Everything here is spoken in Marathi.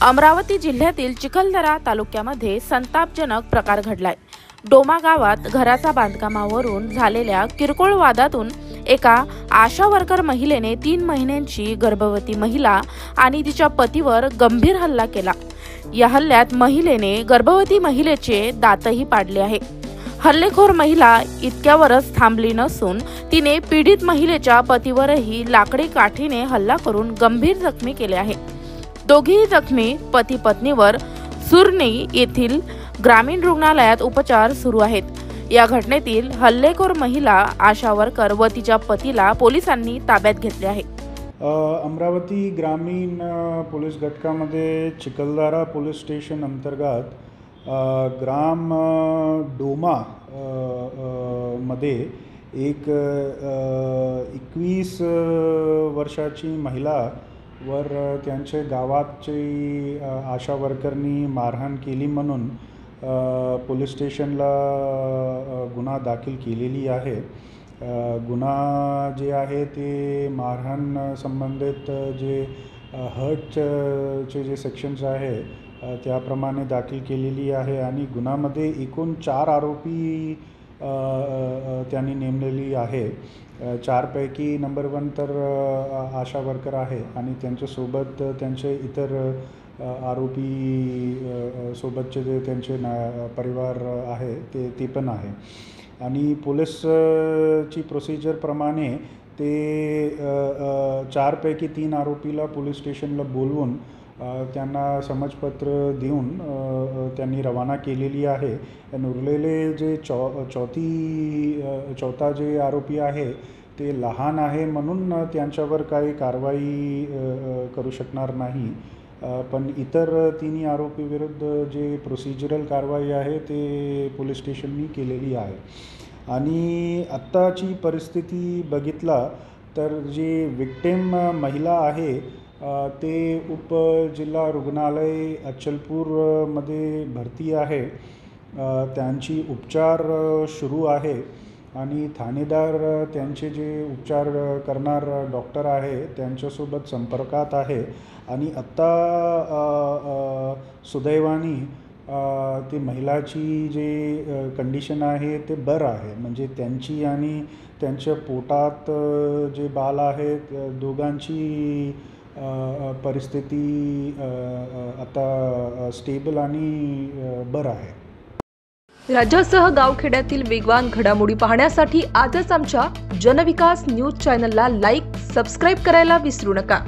अमरावती जिल्ह्यातील चिखलदरा तालुक्यामध्ये संतापजनक प्रकार घडलाय। डोमा गावात घराच्या बांधकामावरून झालेल्या किरकोळ वादातून एका आशा वर्कर महिलेने 3 महिन्यांची गर्भवती महिला आणि तिच्या पतीवर गंभीर हल्ला केला। या हल्ल्यात महिलेने गर्भवती महिलेचे दातही पाडले आहे। हल्लेखोर महिला इतक्यावरच थांबली नसून तिने पीडित महिलेच्या पतीवरही लाकडी काठीने हल्ला करून गंभीर जखमी केले आहे। दोघेही जखमी पती पत्नीवर सुरनी येथील ग्रामीण रुग्णालयात उपचार सुरू आहेत। या घटनेतील हल्लेखोर महिला आशा वर्कर व तिच्या पतीला पोलिसांनी ताब्यात घेतले आहे। अमरावती ग्रामीण पोलीस घटकामध्ये चिखलदरा पोलीस स्टेशन अंतर्गत ग्राम डोमा मध्ये एक 21 वर्षाची महिला वर त्यांचे गावाची आशा वर्करनी मारहाण केली म्हणून पोलीस स्टेशनला गुन्हा दाखल केलेली आहे। गुन्हा जे आहे ते मारहाण संबंधित जे हर्टचे जे सेक्शन्स आहे त्याप्रमाणे दाखल केलेली आहे आणि गुन्ह्यामध्ये एकूण 4 आरोपी त्यांनी नेमलेली आहे। 4 पैकी नंबर 1 तर आशा वर्कर आहे आणि त्यांच्यासोबत त्यांचे इतर आरोपी सोबतचे जे त्यांचे परिवार आहे ते पण आहे आणि पोलीसची प्रोसिजरप्रमाणे ते 4 पैकी 3 आरोपीला पोलीस स्टेशनला बोलवून त्यांना समजपत्र देऊन त्यांनी रवाना केलेली आहे आणि उरलेले जे चौथा जे आरोपी आहे ते लहान आहे म्हणून त्यांच्यावर काही कारवाई करू शकणार नाही, पण इतर 3 आरोपी विरुद्ध जे प्रोसिजरल कारवाई आहे ते पोलीस स्टेशननी केलेली आहे। आणि आत्ताची परिस्थिती बघितला तर जी विक्टिम महिला आहे ते उपजिल्हा रुग्णालय अचलपूरमध्ये भरती आहे। त्यांची उपचार सुरू आहे आणि ठाणेदार त्यांचे जे उपचार करणार डॉक्टर आहे त्यांच्यासोबत संपर्कात आहे आणि आत्ता सुदैवाने ती महिलाची जे कंडिशन आहे ते बरं आहे, म्हणजे त्यांची आणि त्यांच्या पोटात जे बाळ आहे दोघांची परिस्थिती आता स्टेबल आणि बरं आहे। राज्यासह गावखेड्यातील वेगवान घडामोडी पाहण्यासाठी आजच आमच्या जनविकास न्यूज चॅनलला लाईक, सबस्क्राईब करायला विसरू नका।